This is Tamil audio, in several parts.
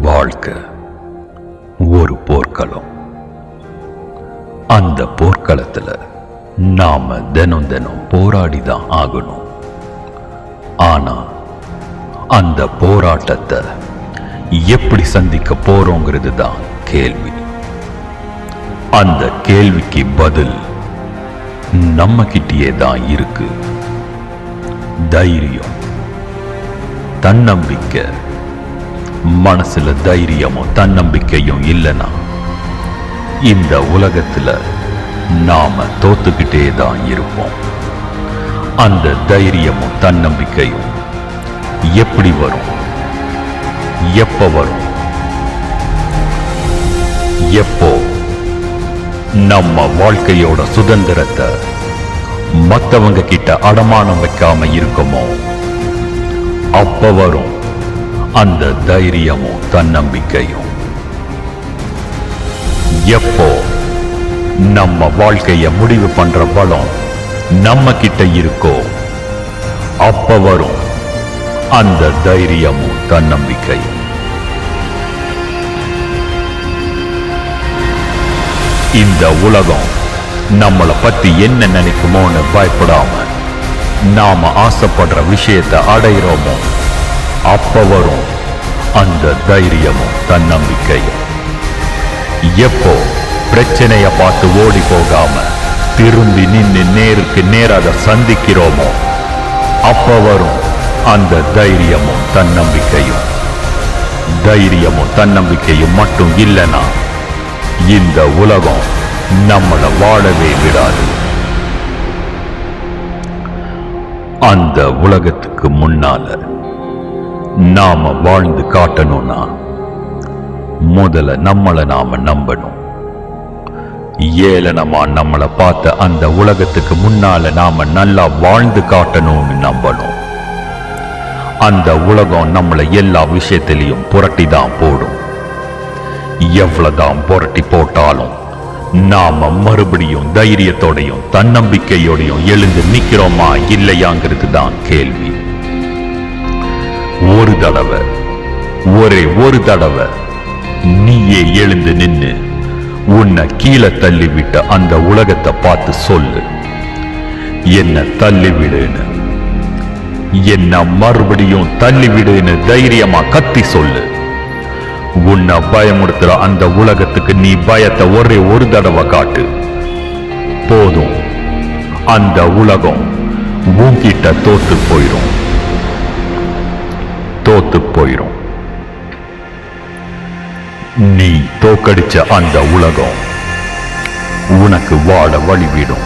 வாழ்க்கை ஒரு போர்க்களம். அந்த போர்க்களத்துல நாம தினம் தினம் போராடிதான் ஆகணும். ஆனா அந்த போராட்டத்தை எப்படி சந்திக்க போறோங்கிறது தான் கேள்வி. அந்த கேள்விக்கு பதில் நம்ம கிட்டயே தான் இருக்கு. தைரியம், தன்னம்பிக்கை. மனசுல தைரியமும் தன்னம்பிக்கையும் இல்லைன்னா இந்த உலகத்துல நாம தோத்துக்கிட்டே தான் இருப்போம். அந்த தைரியமும் தன்னம்பிக்கையும் எப்படி வரும், எப்ப வரும்? எப்போ நம்ம வாழ்க்கையோட சுதந்திரத்தை மத்தவங்க கிட்ட அடமானம் வைக்காம இருக்குமோ அப்ப வரும் அந்த தைரியமும் தன்னம்பிக்கையும். எப்போ நம்ம வாழ்க்கைய முடிவு பண்ற பலம் நம்ம கிட்ட இருக்கோ அப்ப வரும் அந்த தைரியமும் தன்னம்பிக்கையும். இந்த உலகம் நம்மளை பத்தி என்ன நினைக்குமோன்னு பயப்படாம நாம ஆசைப்படுற விஷயத்தை அடையிறோமோ அப்ப வரும் அந்த தைரியமும் தன்னம்பிக்கையும். எப்போ பிரச்சனைய பார்த்து ஓடி போகாம திரும்பி நின்று நேருக்கு நேராக சந்திக்கிறோமோ அப்ப வரும் அந்த தைரியமும் தன்னம்பிக்கையும். தைரியமும் தன்னம்பிக்கையும் மட்டும் இல்லைன்னா இந்த உலகம் நம்மளை வாழவே விடாது. அந்த உலகத்துக்கு முன்னால நாம வாழ்ந்து காட்டணும்னா முதல்ல நம்மளை நாம நம்பணும். ஏளனமா நம்மளை பார்த்த அந்த உலகத்துக்கு முன்னால நாம நல்லா வாழ்ந்து காட்டணும்னு நம்பணும். அந்த உலகம் நம்மளை எல்லா விஷயத்திலையும் புரட்டி தான் போடும். எவ்வளவுதான் புரட்டி போட்டாலும் நாம மறுபடியும் தைரியத்தோடையும் தன்னம்பிக்கையோடையும் எழுந்து நிக்கிறோமா இல்லையாங்கிறது தான் கேள்வி. ஒரே ஒரு தடவை நீயே எழுந்து நின்னு உன்னை கீழே தள்ளிவிட்ட அந்த உலகத்தை பார்த்து சொல்லு, என்ன தள்ளிவிடுன்னு, என்ன மறுபடியும் தள்ளிவிடுன்னு தைரியமா கத்தி சொல்லு. உன்னை பயமுறுத்துற அந்த உலகத்துக்கு நீ பயத்தை ஒரே ஒரு தடவை காட்டு. போதும், அந்த உலகம் உன்கிட்ட தோத்து போயிரும். நீ தோக்கடிச்ச அந்த உலகம் உனக்கு வாழ வழிவிடும்.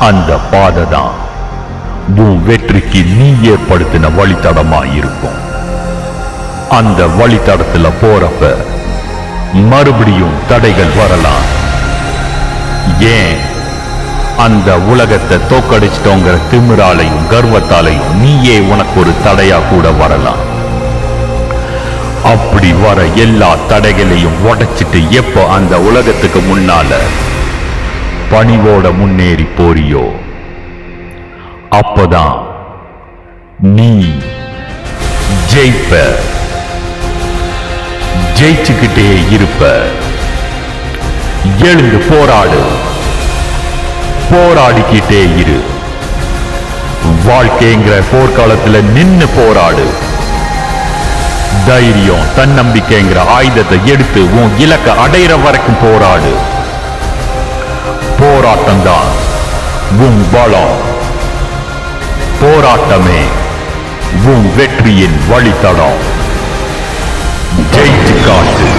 அந்த பாதை தான் உன் வெற்றிக்கு நீ ஏற்படுத்தின வழித்தடமா இருக்கும். அந்த வழித்தடத்துல போறப்ப மறுபடியும் தடைகள் வரலாம். ஏன்? அந்த உலகத்தை தோக்கடிச்சிட்டோங்கிற திமிராலையும் கர்வத்தாலையும் நீயே உனக்கு ஒரு தடையா கூட வரலாம். அப்படி வர எல்லா தடைகளையும் உடைச்சிட்டு எப்போ அந்த உலகத்துக்கு முன்னால பணிவோட முன்னேறி போறியோ அப்பதான் நீ ஜெயிப்ப. ஜெயிச்சுக்கிட்டே இருப்ப. எழுந்து போராடிக்கிட்டே இரு. வாழ்க்கைங்கிற போர்க்காலத்துல நின்னு போராடு. தைரியம் தன்னம்பிக்கைங்கிற ஆயுதத்தை எடுத்து உன் இலக்க அடையிற வரைக்கும் போராடு. போராட்டம் தான் உன் பலம். போராட்டமே உன் வெற்றியின் வழித்தடம். ஜெயிச்சு காட்டு.